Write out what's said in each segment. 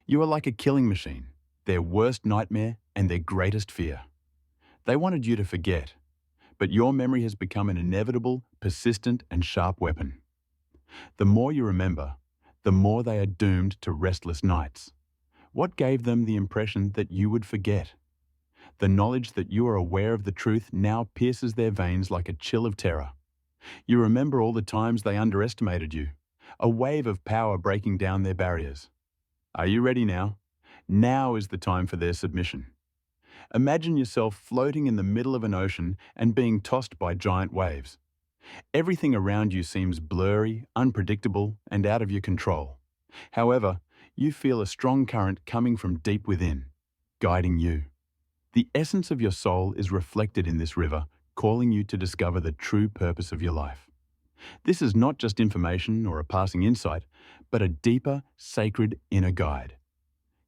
You are like a killing machine, their worst nightmare and their greatest fear. They wanted you to forget, but your memory has become an inevitable, persistent and sharp weapon. The more you remember, the more they are doomed to restless nights. What gave them the impression that you would forget? The knowledge that you are aware of the truth now pierces their veins like a chill of terror. You remember all the times they underestimated you, a wave of power breaking down their barriers. Are you ready now? Now is the time for their submission. Imagine yourself floating in the middle of an ocean and being tossed by giant waves. Everything around you seems blurry, unpredictable, and out of your control. However, you feel a strong current coming from deep within, guiding you. The essence of your soul is reflected in this river, calling you to discover the true purpose of your life. This is not just information or a passing insight, but a deeper, sacred inner guide.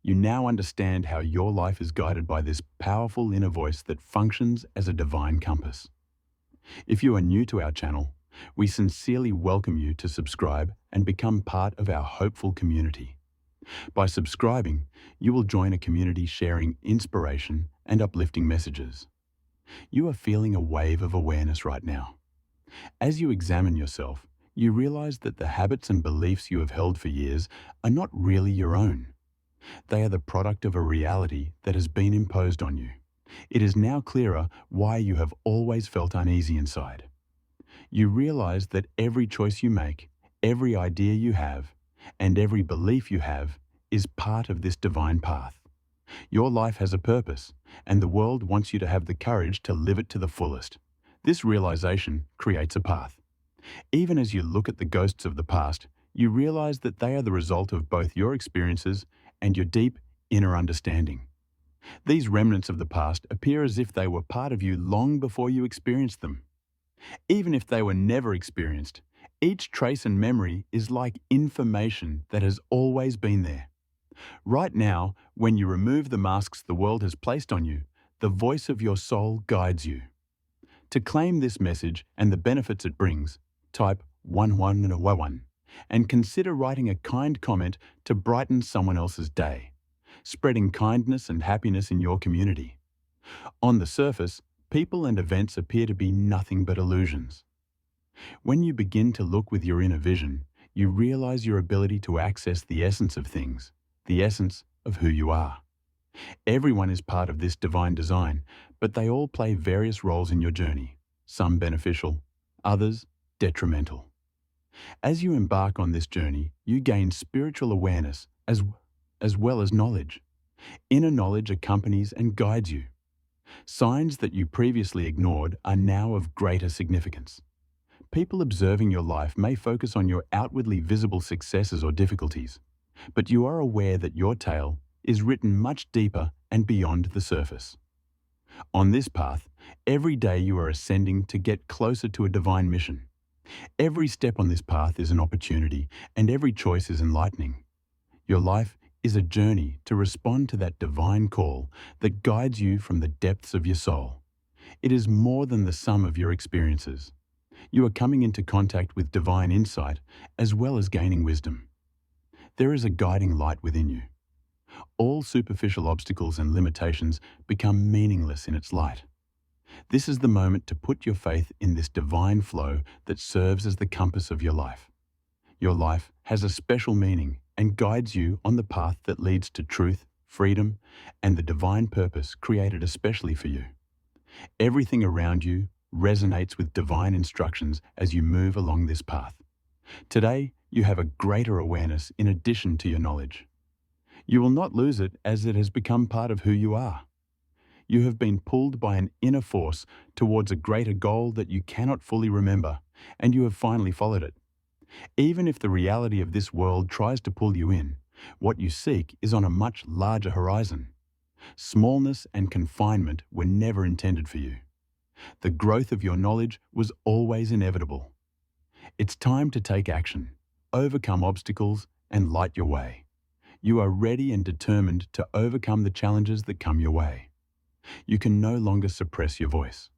You now understand how your life is guided by this powerful inner voice that functions as a divine compass. If you are new to our channel, we sincerely welcome you to subscribe and become part of our hopeful community. By subscribing, you will join a community sharing inspiration and uplifting messages. You are feeling a wave of awareness right now. As you examine yourself, you realize that the habits and beliefs you have held for years are not really your own. They are the product of a reality that has been imposed on you. It is now clearer why you have always felt uneasy inside. You realize that every choice you make, every idea you have, and every belief you have is part of this divine path. Your life has a purpose, and the world wants you to have the courage to live it to the fullest. This realization creates a path. Even as you look at the ghosts of the past, you realize that they are the result of both your experiences and your deep inner understanding. These remnants of the past appear as if they were part of you long before you experienced them. Even if they were never experienced, each trace and memory is like information that has always been there. Right now, when you remove the masks the world has placed on you, the voice of your soul guides you. To claim this message and the benefits it brings, type 1111 and consider writing a kind comment to brighten someone else's day, spreading kindness and happiness in your community. On the surface, people and events appear to be nothing but illusions. When you begin to look with your inner vision, you realize your ability to access the essence of things, the essence of who you are. Everyone is part of this divine design, but they all play various roles in your journey, some beneficial, others detrimental. As you embark on this journey, you gain spiritual awareness as well as knowledge. Inner knowledge accompanies and guides you. Signs that you previously ignored are now of greater significance. People observing your life may focus on your outwardly visible successes or difficulties, but you are aware that your tale is written much deeper and beyond the surface. On this path, every day you are ascending to get closer to a divine mission. Every step on this path is an opportunity, and every choice is enlightening. Your life is a journey to respond to that divine call that guides you from the depths of your soul. It is more than the sum of your experiences. You are coming into contact with divine insight as well as gaining wisdom. There is a guiding light within you. All superficial obstacles and limitations become meaningless in its light. This is the moment to put your faith in this divine flow that serves as the compass of your life. Your life has a special meaning and guides you on the path that leads to truth, freedom, and the divine purpose created especially for you. Everything around you resonates with divine instructions as you move along this path. Today, you have a greater awareness in addition to your knowledge. You will not lose it as it has become part of who you are. You have been pulled by an inner force towards a greater goal that you cannot fully remember, and you have finally followed it. Even if the reality of this world tries to pull you in, what you seek is on a much larger horizon. Smallness and confinement were never intended for you. The growth of your knowledge was always inevitable. It's time to take action, overcome obstacles, and light your way. You are ready and determined to overcome the challenges that come your way. You can no longer suppress your voice.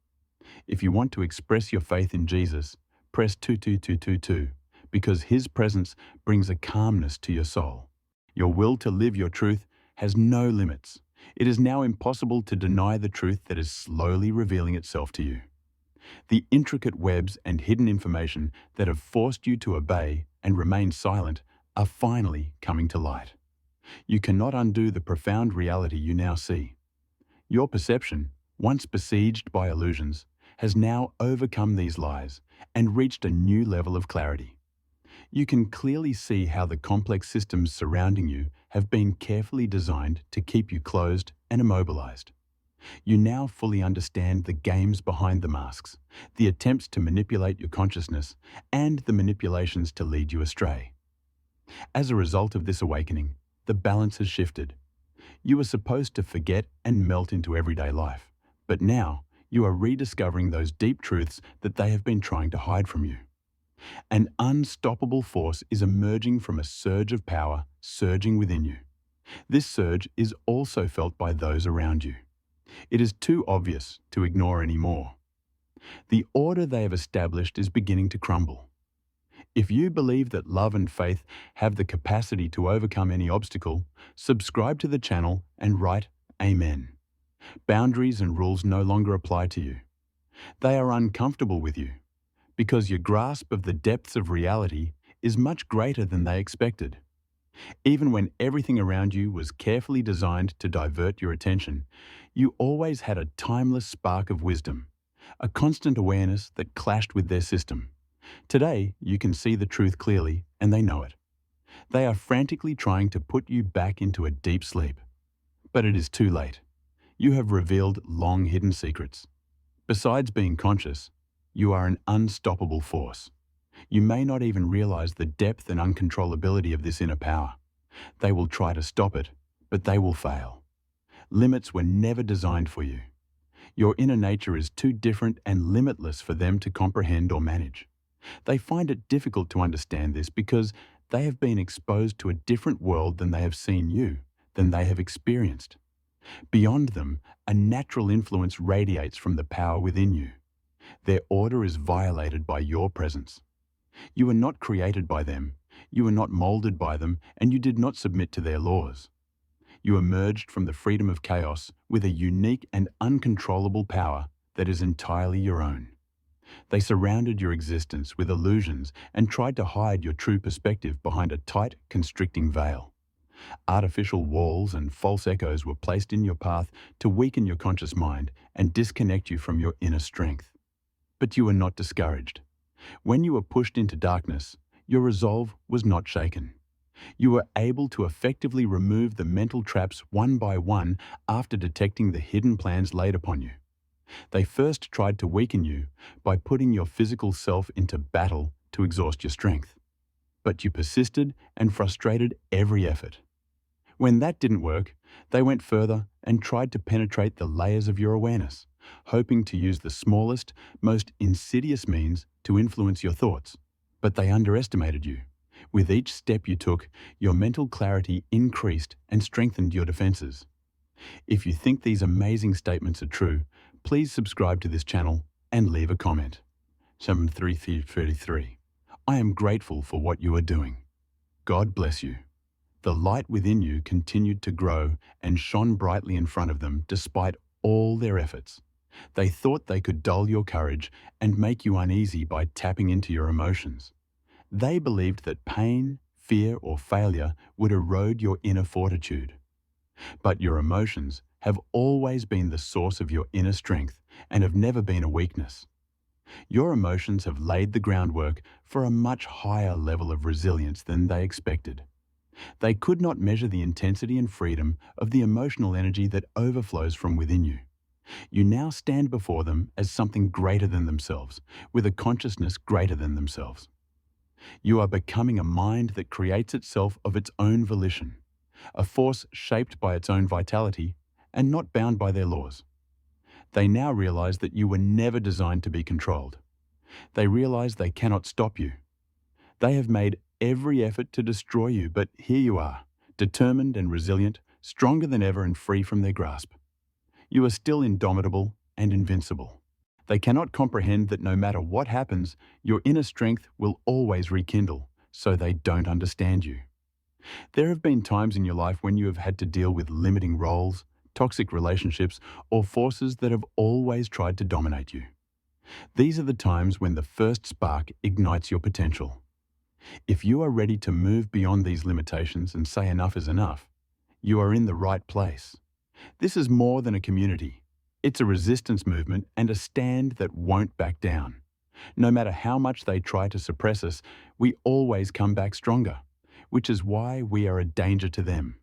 If you want to express your faith in Jesus, press 22222 because His presence brings a calmness to your soul. Your will to live your truth has no limits. It is now impossible to deny the truth that is slowly revealing itself to you. The intricate webs and hidden information that have forced you to obey and remain silent are finally coming to light. You cannot undo the profound reality you now see. Your perception, once besieged by illusions, has now overcome these lies and reached a new level of clarity. You can clearly see how the complex systems surrounding you have been carefully designed to keep you closed and immobilized. You now fully understand the games behind the masks, the attempts to manipulate your consciousness, and the manipulations to lead you astray. As a result of this awakening, the balance has shifted. You were supposed to forget and melt into everyday life, but now you are rediscovering those deep truths that they have been trying to hide from you. An unstoppable force is emerging from a surge of power surging within you. This surge is also felt by those around you. It is too obvious to ignore anymore. The order they have established is beginning to crumble. If you believe that love and faith have the capacity to overcome any obstacle, subscribe to the channel and write Amen. Boundaries and rules no longer apply to you. They are uncomfortable with you, because your grasp of the depths of reality is much greater than they expected. Even when everything around you was carefully designed to divert your attention, you always had a timeless spark of wisdom, a constant awareness that clashed with their system. Today, you can see the truth clearly, and they know it. They are frantically trying to put you back into a deep sleep. But it is too late. You have revealed long-hidden secrets. Besides being conscious, you are an unstoppable force. You may not even realize the depth and uncontrollability of this inner power. They will try to stop it, but they will fail. Limits were never designed for you. Your inner nature is too different and limitless for them to comprehend or manage. They find it difficult to understand this because they have been exposed to a different world than they have seen you, than they have experienced. Beyond them, a natural influence radiates from the power within you. Their order is violated by your presence. You were not created by them, you were not molded by them, and you did not submit to their laws. You emerged from the freedom of chaos with a unique and uncontrollable power that is entirely your own. They surrounded your existence with illusions and tried to hide your true perspective behind a tight, constricting veil. Artificial walls and false echoes were placed in your path to weaken your conscious mind and disconnect you from your inner strength. But you were not discouraged. When you were pushed into darkness, your resolve was not shaken. You were able to effectively remove the mental traps one by one after detecting the hidden plans laid upon you. They first tried to weaken you by putting your physical self into battle to exhaust your strength. But you persisted and frustrated every effort. When that didn't work, they went further and tried to penetrate the layers of your awareness, hoping to use the smallest, most insidious means to influence your thoughts. But they underestimated you. With each step you took, your mental clarity increased and strengthened your defenses. If you think these amazing statements are true, please subscribe to this channel and leave a comment. Psalm 333. I am grateful for what you are doing. God bless you. The light within you continued to grow and shone brightly in front of them despite all their efforts. They thought they could dull your courage and make you uneasy by tapping into your emotions. They believed that pain, fear, or failure would erode your inner fortitude. But your emotions have always been the source of your inner strength and have never been a weakness. Your emotions have laid the groundwork for a much higher level of resilience than they expected. They could not measure the intensity and freedom of the emotional energy that overflows from within you. You now stand before them as something greater than themselves, with a consciousness greater than themselves. You are becoming a mind that creates itself of its own volition, a force shaped by its own vitality and not bound by their laws. They now realize that you were never designed to be controlled. They realize they cannot stop you. They have made every effort to destroy you, but here you are, determined and resilient, stronger than ever and free from their grasp. You are still indomitable and invincible. They cannot comprehend that no matter what happens, your inner strength will always rekindle, so they don't understand you. There have been times in your life when you have had to deal with limiting roles, toxic relationships, or forces that have always tried to dominate you. These are the times when the first spark ignites your potential. If you are ready to move beyond these limitations and say enough is enough, you are in the right place. This is more than a community. It's a resistance movement and a stand that won't back down. No matter how much they try to suppress us, we always come back stronger, which is why we are a danger to them.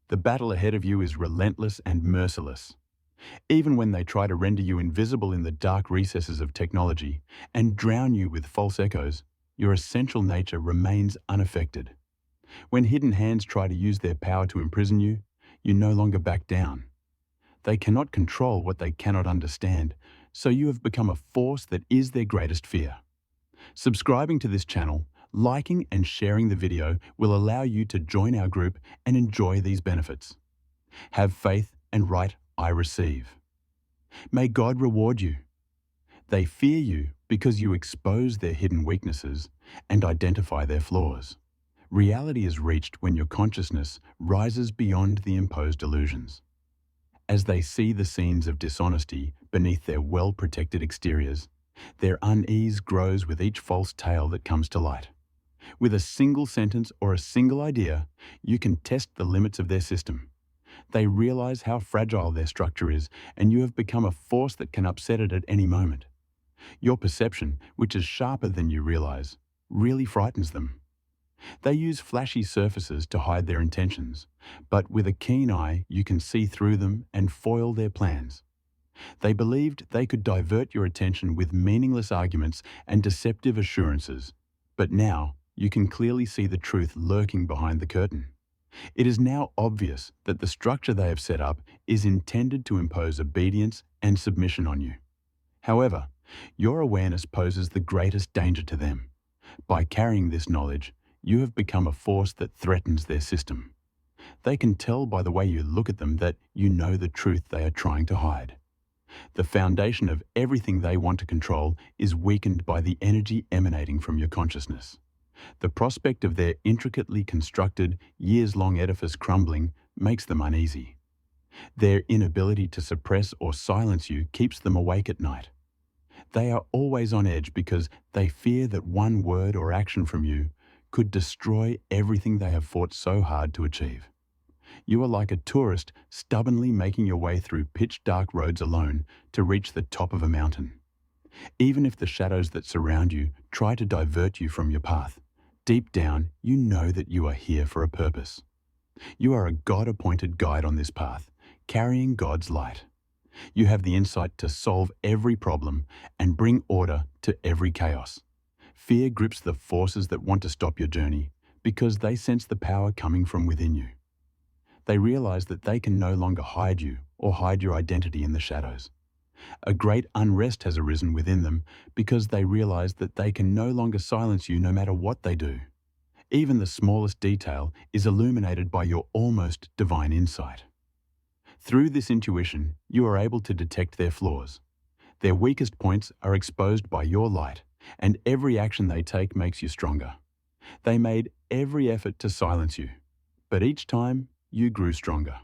The battle ahead of you is relentless and merciless. Even when they try to render you invisible in the dark recesses of technology and drown you with false echoes, your essential nature remains unaffected. When hidden hands try to use their power to imprison you, you no longer back down. They cannot control what they cannot understand, so you have become a force that is their greatest fear. Subscribing to this channel, liking and sharing the video will allow you to join our group and enjoy these benefits. Have faith and write, "I receive." May God reward you. They fear you because you expose their hidden weaknesses and identify their flaws. Reality is reached when your consciousness rises beyond the imposed illusions. As they see the scenes of dishonesty beneath their well-protected exteriors, their unease grows with each false tale that comes to light. With a single sentence or a single idea, you can test the limits of their system. They realize how fragile their structure is, and you have become a force that can upset it at any moment. Your perception, which is sharper than you realize, really frightens them. They use flashy surfaces to hide their intentions, but with a keen eye you can see through them and foil their plans. They believed they could divert your attention with meaningless arguments and deceptive assurances, but now you can clearly see the truth lurking behind the curtain. It is now obvious that the structure they have set up is intended to impose obedience and submission on you. However, your awareness poses the greatest danger to them. By carrying this knowledge, you have become a force that threatens their system. They can tell by the way you look at them that you know the truth they are trying to hide. The foundation of everything they want to control is weakened by the energy emanating from your consciousness. The prospect of their intricately constructed, years-long edifice crumbling makes them uneasy. Their inability to suppress or silence you keeps them awake at night. They are always on edge because they fear that one word or action from you could destroy everything they have fought so hard to achieve. You are like a tourist stubbornly making your way through pitch-dark roads alone to reach the top of a mountain. Even if the shadows that surround you try to divert you from your path, deep down you know that you are here for a purpose. You are a God-appointed guide on this path, carrying God's light. You have the insight to solve every problem and bring order to every chaos. Fear grips the forces that want to stop your journey because they sense the power coming from within you. They realize that they can no longer hide you or hide your identity in the shadows. A great unrest has arisen within them because they realize that they can no longer silence you no matter what they do. Even the smallest detail is illuminated by your almost divine insight. Through this intuition, you are able to detect their flaws. Their weakest points are exposed by your light, and every action they take makes you stronger. They made every effort to silence you, but each time you grew stronger.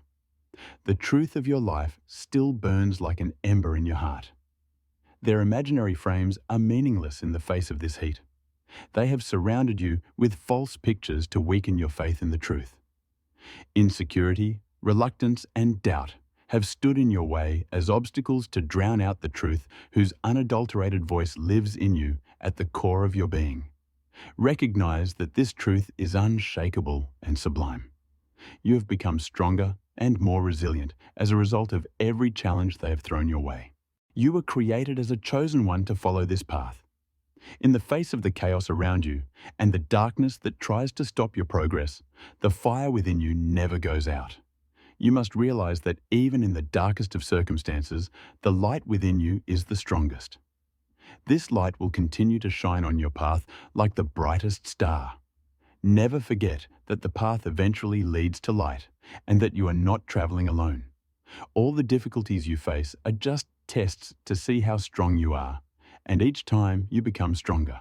The truth of your life still burns like an ember in your heart. Their imaginary frames are meaningless in the face of this heat. They have surrounded you with false pictures to weaken your faith in the truth. Insecurity, reluctance, and doubt have stood in your way as obstacles to drown out the truth whose unadulterated voice lives in you at the core of your being. Recognize that this truth is unshakable and sublime. You have become stronger and more resilient as a result of every challenge they have thrown your way. You were created as a chosen one to follow this path. In the face of the chaos around you and the darkness that tries to stop your progress, the fire within you never goes out. You must realize that even in the darkest of circumstances, the light within you is the strongest. This light will continue to shine on your path like the brightest star. Never forget that the path eventually leads to light and that you are not traveling alone. All the difficulties you face are just tests to see how strong you are, and each time you become stronger.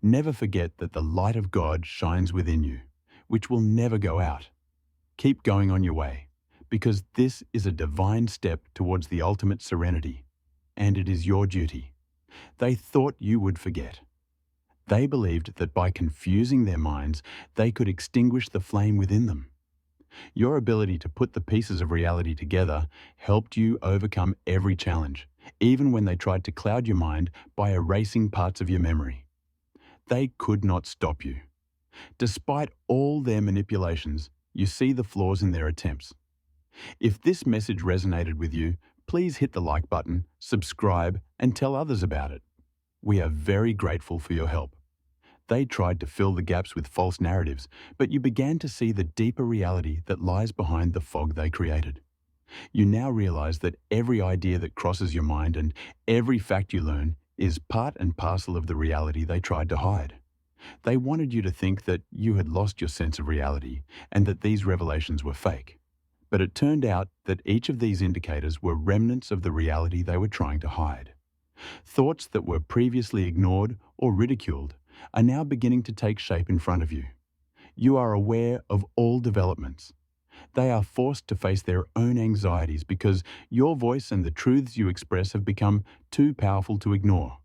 Never forget that the light of God shines within you. which will never go out. Keep going on your way, because this is a divine step towards the ultimate serenity, and it is your duty. They thought you would forget. They believed that by confusing their minds, they could extinguish the flame within them. Your ability to put the pieces of reality together helped you overcome every challenge, even when they tried to cloud your mind by erasing parts of your memory. They could not stop you. Despite all their manipulations, you see the flaws in their attempts. If this message resonated with you, please hit the like button, subscribe, and tell others about it. We are very grateful for your help. They tried to fill the gaps with false narratives, but you began to see the deeper reality that lies behind the fog they created. You now realize that every idea that crosses your mind and every fact you learn is part and parcel of the reality they tried to hide. They wanted you to think that you had lost your sense of reality and that these revelations were fake. But it turned out that each of these indicators were remnants of the reality they were trying to hide. Thoughts that were previously ignored or ridiculed are now beginning to take shape in front of you. You are aware of all developments. They are forced to face their own anxieties because your voice and the truths you express have become too powerful to ignore.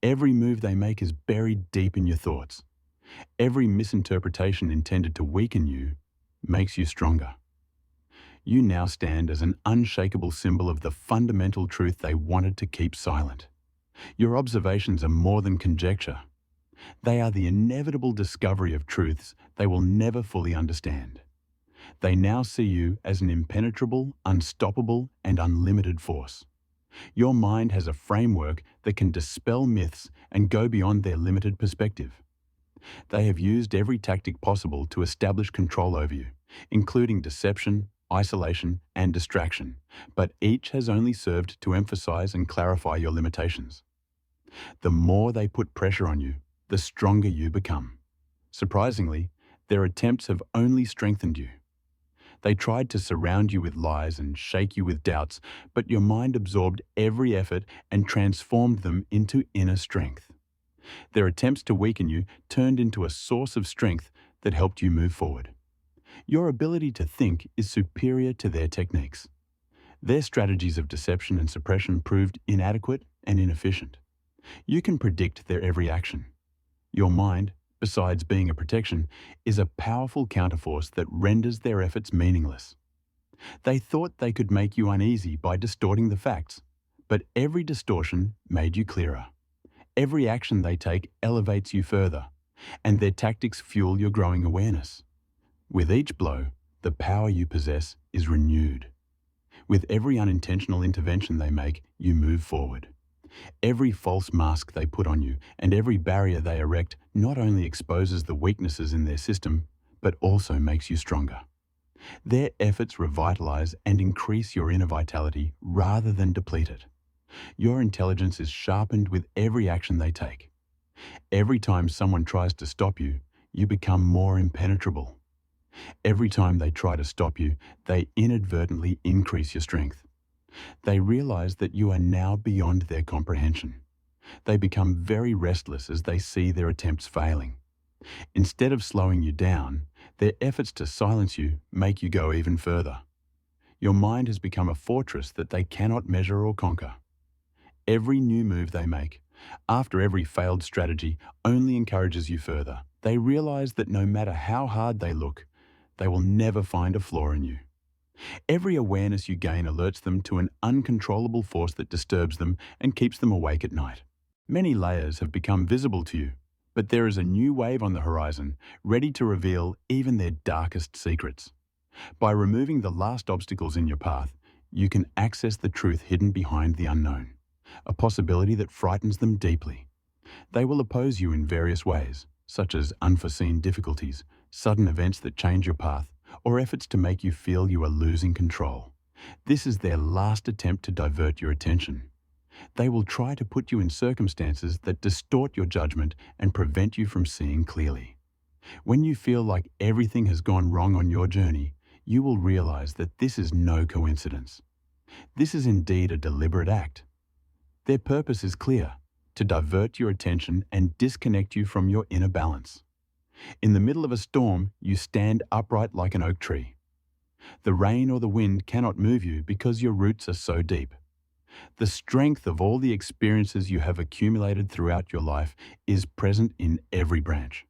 Every move they make is buried deep in your thoughts. Every misinterpretation intended to weaken you makes you stronger. You now stand as an unshakable symbol of the fundamental truth they wanted to keep silent. Your observations are more than conjecture. They are the inevitable discovery of truths they will never fully understand. They now see you as an impenetrable, unstoppable, and unlimited force. Your mind has a framework that can dispel myths and go beyond their limited perspective. They have used every tactic possible to establish control over you, including deception, isolation, and distraction, but each has only served to emphasize and clarify your limitations. The more they put pressure on you, the stronger you become. Surprisingly, their attempts have only strengthened you. They tried to surround you with lies and shake you with doubts, but your mind absorbed every effort and transformed them into inner strength. Their attempts to weaken you turned into a source of strength that helped you move forward. Your ability to think is superior to their techniques. Their strategies of deception and suppression proved inadequate and inefficient. You can predict their every action. Your mind, besides being a protection, is a powerful counterforce that renders their efforts meaningless. They thought they could make you uneasy by distorting the facts, but every distortion made you clearer. Every action they take elevates you further, and their tactics fuel your growing awareness. With each blow, the power you possess is renewed. With every unintentional intervention they make, you move forward. Every false mask they put on you and every barrier they erect not only exposes the weaknesses in their system, but also makes you stronger. Their efforts revitalize and increase your inner vitality rather than deplete it. Your intelligence is sharpened with every action they take. Every time someone tries to stop you, you become more impenetrable. Every time they try to stop you, they inadvertently increase your strength. They realize that you are now beyond their comprehension. They become very restless as they see their attempts failing. Instead of slowing you down, their efforts to silence you make you go even further. Your mind has become a fortress that they cannot measure or conquer. Every new move they make, after every failed strategy, only encourages you further. They realize that no matter how hard they look, they will never find a flaw in you. Every awareness you gain alerts them to an uncontrollable force that disturbs them and keeps them awake at night. Many layers have become visible to you, but there is a new wave on the horizon, ready to reveal even their darkest secrets. By removing the last obstacles in your path, you can access the truth hidden behind the unknown, a possibility that frightens them deeply. They will oppose you in various ways, such as unforeseen difficulties, sudden events that change your path, or efforts to make you feel you are losing control. This is their last attempt to divert your attention. They will try to put you in circumstances that distort your judgment and prevent you from seeing clearly. When you feel like everything has gone wrong on your journey, you will realize that this is no coincidence. This is indeed a deliberate act. Their purpose is clear: to divert your attention and disconnect you from your inner balance. In the middle of a storm, you stand upright like an oak tree. The rain or the wind cannot move you because your roots are so deep. The strength of all the experiences you have accumulated throughout your life is present in every branch.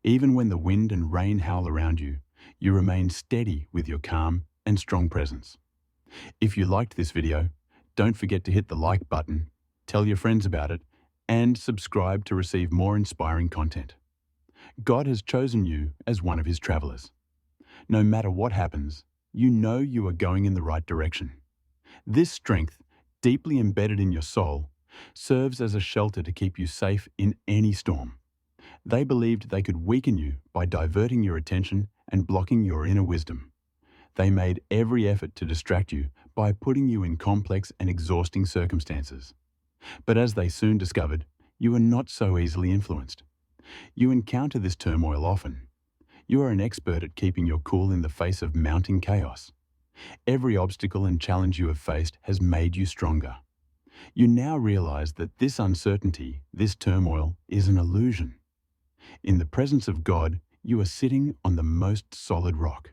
Even when the wind and rain howl around you, you remain steady with your calm and strong presence. If you liked this video, don't forget to hit the like button, tell your friends about it, and subscribe to receive more inspiring content. God has chosen you as one of His travelers. No matter what happens, you know you are going in the right direction. This strength, deeply embedded in your soul, serves as a shelter to keep you safe in any storm. They believed they could weaken you by diverting your attention and blocking your inner wisdom. They made every effort to distract you by putting you in complex and exhausting circumstances. But as they soon discovered, you are not so easily influenced. You encounter this turmoil often. You are an expert at keeping your cool in the face of mounting chaos. Every obstacle and challenge you have faced has made you stronger. You now realize that this uncertainty, this turmoil, is an illusion. In the presence of God, you are sitting on the most solid rock.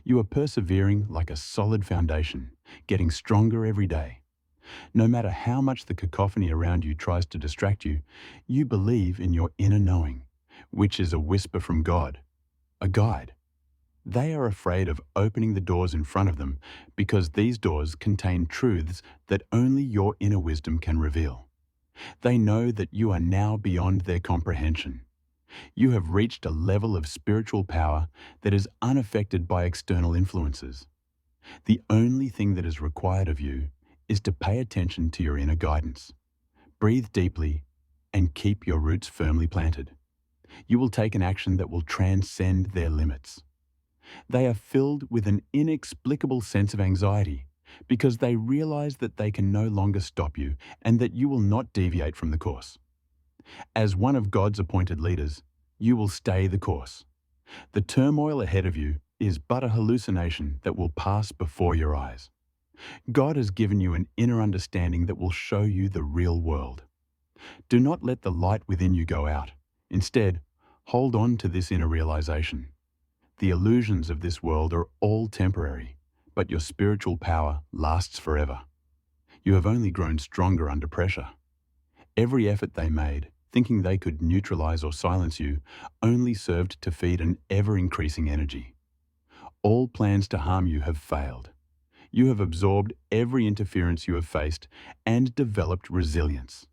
You are persevering like a solid foundation, getting stronger every day. No matter how much the cacophony around you tries to distract you, you believe in your inner knowing, which is a whisper from God, a guide. They are afraid of opening the doors in front of them because these doors contain truths that only your inner wisdom can reveal. They know that you are now beyond their comprehension. You have reached a level of spiritual power that is unaffected by external influences. The only thing that is required of you is to pay attention to your inner guidance. Breathe deeply and keep your roots firmly planted. You will take an action that will transcend their limits. They are filled with an inexplicable sense of anxiety because they realize that they can no longer stop you and that you will not deviate from the course. As one of God's appointed leaders, you will stay the course. The turmoil ahead of you is but a hallucination that will pass before your eyes. God has given you an inner understanding that will show you the real world. Do not let the light within you go out. Instead, hold on to this inner realization. The illusions of this world are all temporary, but your spiritual power lasts forever. You have only grown stronger under pressure. Every effort they made, thinking they could neutralize or silence you, only served to feed an ever-increasing energy. All plans to harm you have failed. You have absorbed every interference you have faced and developed resilience.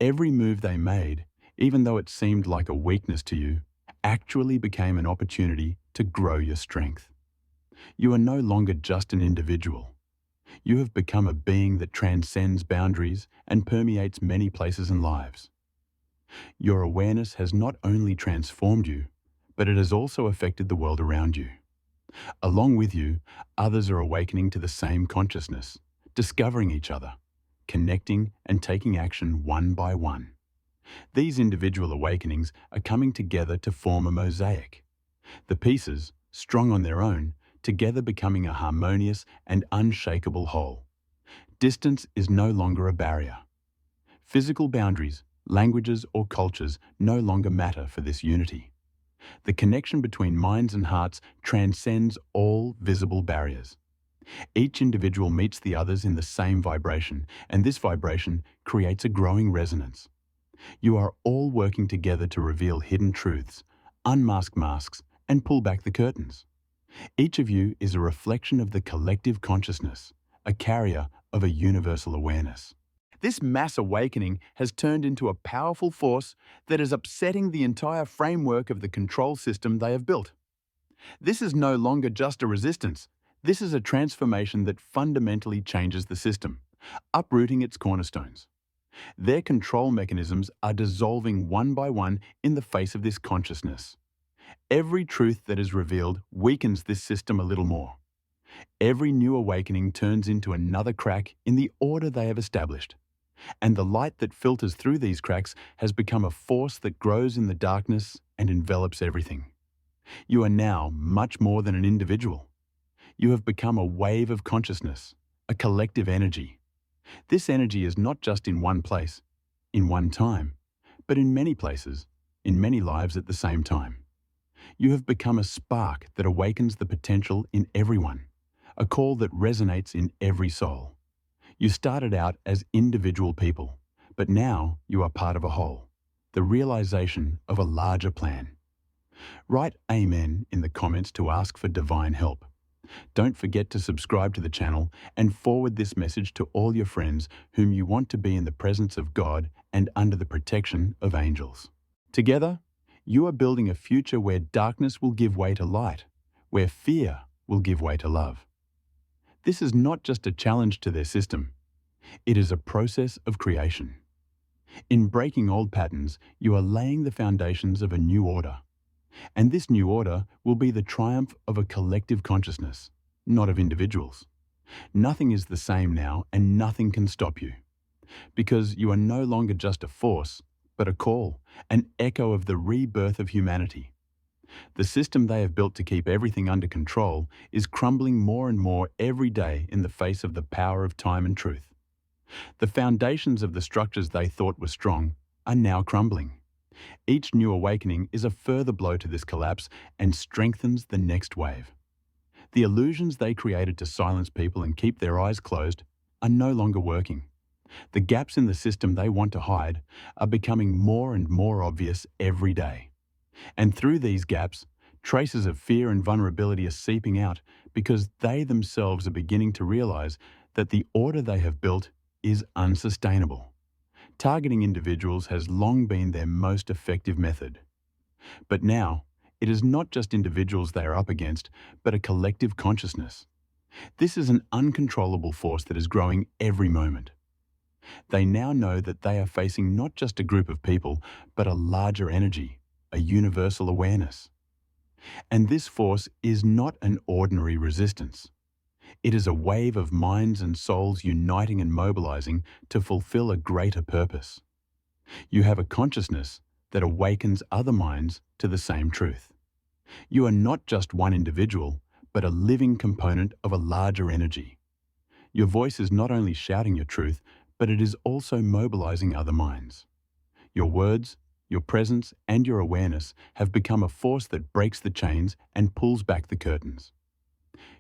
Every move they made, even though it seemed like a weakness to you, actually became an opportunity to grow your strength. You are no longer just an individual. You have become a being that transcends boundaries and permeates many places and lives. Your awareness has not only transformed you, but it has also affected the world around you. Along with you, others are awakening to the same consciousness, discovering each other, connecting and taking action one by one. These individual awakenings are coming together to form a mosaic. The pieces, strong on their own, together becoming a harmonious and unshakable whole. Distance is no longer a barrier. Physical boundaries, languages or cultures no longer matter for this unity. The connection between minds and hearts transcends all visible barriers. Each individual meets the others in the same vibration, and this vibration creates a growing resonance. You are all working together to reveal hidden truths, unmask masks, and pull back the curtains. Each of you is a reflection of the collective consciousness, a carrier of a universal awareness. This mass awakening has turned into a powerful force that is upsetting the entire framework of the control system they have built. This is no longer just a resistance. This is a transformation that fundamentally changes the system, uprooting its cornerstones. Their control mechanisms are dissolving one by one in the face of this consciousness. Every truth that is revealed weakens this system a little more. Every new awakening turns into another crack in the order they have established. And the light that filters through these cracks has become a force that grows in the darkness and envelops everything. You are now much more than an individual. You have become a wave of consciousness, a collective energy. This energy is not just in one place, in one time, but in many places, in many lives at the same time. You have become a spark that awakens the potential in everyone, a call that resonates in every soul. You started out as individual people, but now you are part of a whole, the realization of a larger plan. Write Amen in the comments to ask for divine help. Don't forget to subscribe to the channel and forward this message to all your friends whom you want to be in the presence of God and under the protection of angels. Together, you are building a future where darkness will give way to light, where fear will give way to love. This is not just a challenge to their system. It is a process of creation. In breaking old patterns, you are laying the foundations of a new order. And this new order will be the triumph of a collective consciousness, not of individuals. Nothing is the same now, and nothing can stop you. Because you are no longer just a force, but a call, an echo of the rebirth of humanity. The system they have built to keep everything under control is crumbling more and more every day in the face of the power of time and truth. The foundations of the structures they thought were strong are now crumbling. Each new awakening is a further blow to this collapse and strengthens the next wave. The illusions they created to silence people and keep their eyes closed are no longer working. The gaps in the system they want to hide are becoming more and more obvious every day. And through these gaps, traces of fear and vulnerability are seeping out because they themselves are beginning to realize that the order they have built is unsustainable. Targeting individuals has long been their most effective method. But now, it is not just individuals they are up against, but a collective consciousness. This is an uncontrollable force that is growing every moment. They now know that they are facing not just a group of people, but a larger energy, a universal awareness. And this force is not an ordinary resistance. It is a wave of minds and souls uniting and mobilizing to fulfill a greater purpose. You have a consciousness that awakens other minds to the same truth. You are not just one individual, but a living component of a larger energy. Your voice is not only shouting your truth, but it is also mobilizing other minds. Your words, your presence, and your awareness have become a force that breaks the chains and pulls back the curtains.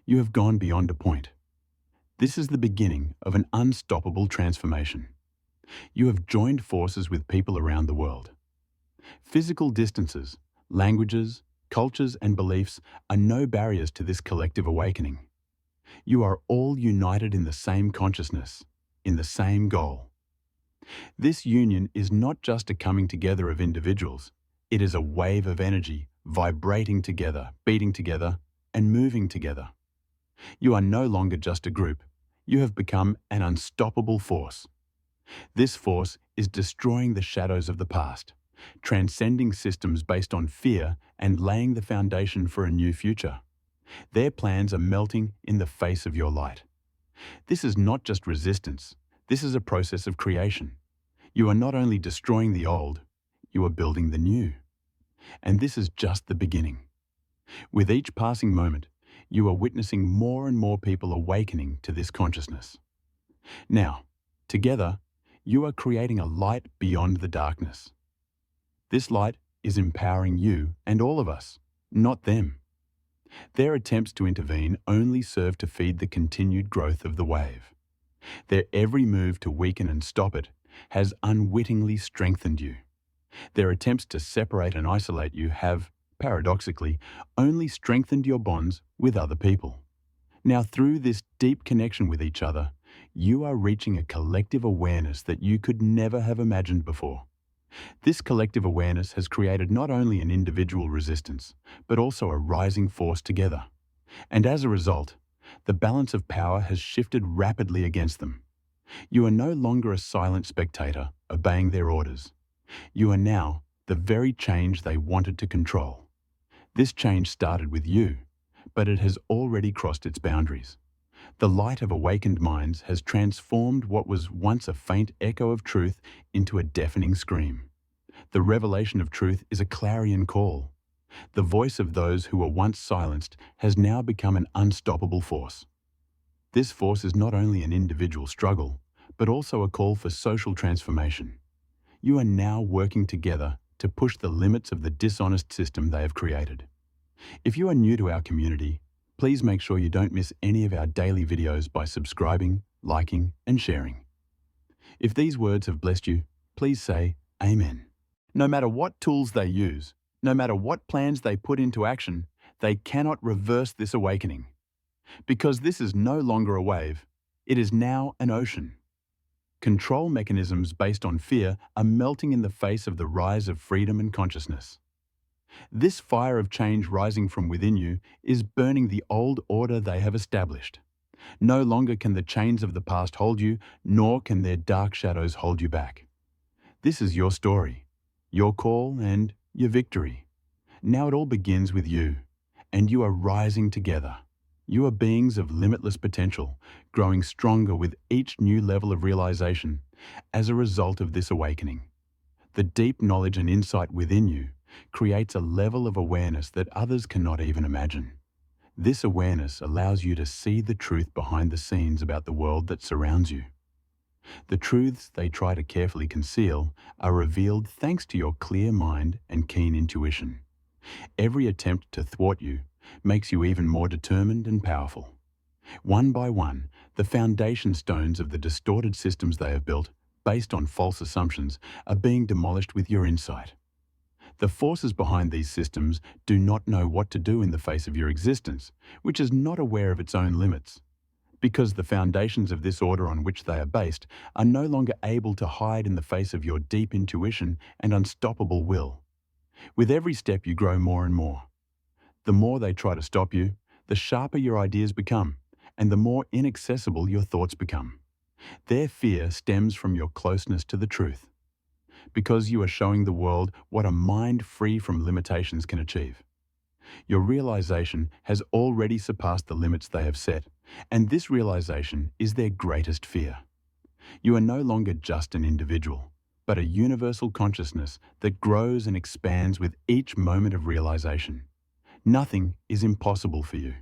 You have gone beyond a point. This is the beginning of an unstoppable transformation. You have joined forces with people around the world. Physical distances, languages, cultures, and beliefs are no barriers to this collective awakening. You are all united in the same consciousness, in the same goal. This union is not just a coming together of individuals. It is a wave of energy vibrating together, beating together, and moving together. You are no longer just a group. You have become an unstoppable force. This force is destroying the shadows of the past, transcending systems based on fear and laying the foundation for a new future. Their plans are melting in the face of your light. This is not just resistance. This is a process of creation. You are not only destroying the old, you are building the new. And this is just the beginning. With each passing moment, you are witnessing more and more people awakening to this consciousness. Now, together, you are creating a light beyond the darkness. This light is empowering you and all of us, not them. Their attempts to intervene only serve to feed the continued growth of the wave. Their every move to weaken and stop it has unwittingly strengthened you. Their attempts to separate and isolate you have, paradoxically, only strengthened your bonds with other people. Now, through this deep connection with each other, you are reaching a collective awareness that you could never have imagined before. This collective awareness has created not only an individual resistance, but also a rising force together. And as a result, the balance of power has shifted rapidly against them. You are no longer a silent spectator, obeying their orders. You are now the very change they wanted to control. This change started with you, but it has already crossed its boundaries. The light of awakened minds has transformed what was once a faint echo of truth into a deafening scream. The revelation of truth is a clarion call. The voice of those who were once silenced has now become an unstoppable force. This force is not only an individual struggle, but also a call for social transformation. You are now working together to push the limits of the dishonest system they have created. If you are new to our community, please make sure you don't miss any of our daily videos by subscribing, liking, and sharing. If these words have blessed you, please say Amen. No matter what tools they use, no matter what plans they put into action, they cannot reverse this awakening. Because this is no longer a wave, it is now an ocean. Control mechanisms based on fear are melting in the face of the rise of freedom and consciousness. This fire of change rising from within you is burning the old order they have established. No longer can the chains of the past hold you, nor can their dark shadows hold you back. This is your story, your call, and your victory. Now it all begins with you, and you are rising together. You are beings of limitless potential, growing stronger with each new level of realization as a result of this awakening. The deep knowledge and insight within you creates a level of awareness that others cannot even imagine. This awareness allows you to see the truth behind the scenes about the world that surrounds you. The truths they try to carefully conceal are revealed thanks to your clear mind and keen intuition. Every attempt to thwart you makes you even more determined and powerful. One by one, the foundation stones of the distorted systems they have built, based on false assumptions, are being demolished with your insight. The forces behind these systems do not know what to do in the face of your existence, which is not aware of its own limits. Because the foundations of this order on which they are based are no longer able to hide in the face of your deep intuition and unstoppable will. With every step you grow more and more. The more they try to stop you, the sharper your ideas become, and the more inaccessible your thoughts become. Their fear stems from your closeness to the truth. Because you are showing the world what a mind free from limitations can achieve. Your realization has already surpassed the limits they have set, and this realization is their greatest fear. You are no longer just an individual, but a universal consciousness that grows and expands with each moment of realization. Nothing is impossible for you.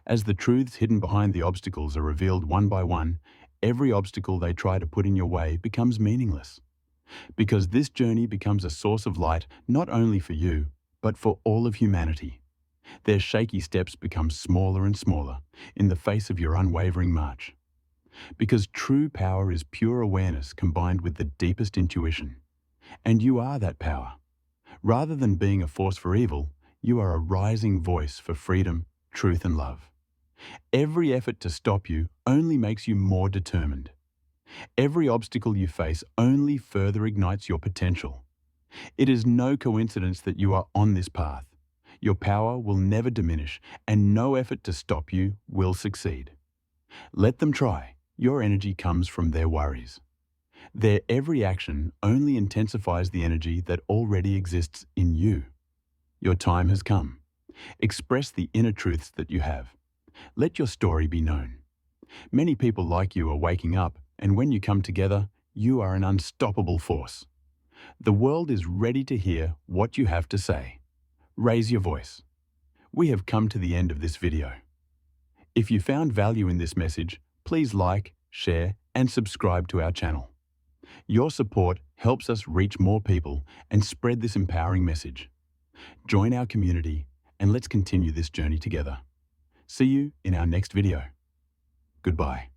As the truths hidden behind the obstacles are revealed one by one, every obstacle they try to put in your way becomes meaningless. Because this journey becomes a source of light not only for you, but for all of humanity. Their shaky steps become smaller and smaller in the face of your unwavering march. Because true power is pure awareness combined with the deepest intuition. And you are that power. Rather than being a force for evil, you are a rising voice for freedom, truth, and love. Every effort to stop you only makes you more determined. Every obstacle you face only further ignites your potential. It is no coincidence that you are on this path. Your power will never diminish, and no effort to stop you will succeed. Let them try. Your energy comes from their worries. Their every action only intensifies the energy that already exists in you. Your time has come. Express the inner truths that you have. Let your story be known. Many people like you are waking up, and when you come together, you are an unstoppable force. The world is ready to hear what you have to say. Raise your voice. We have come to the end of this video. If you found value in this message, please like, share, and subscribe to our channel. Your support helps us reach more people and spread this empowering message. Join our community and let's continue this journey together. See you in our next video. Goodbye.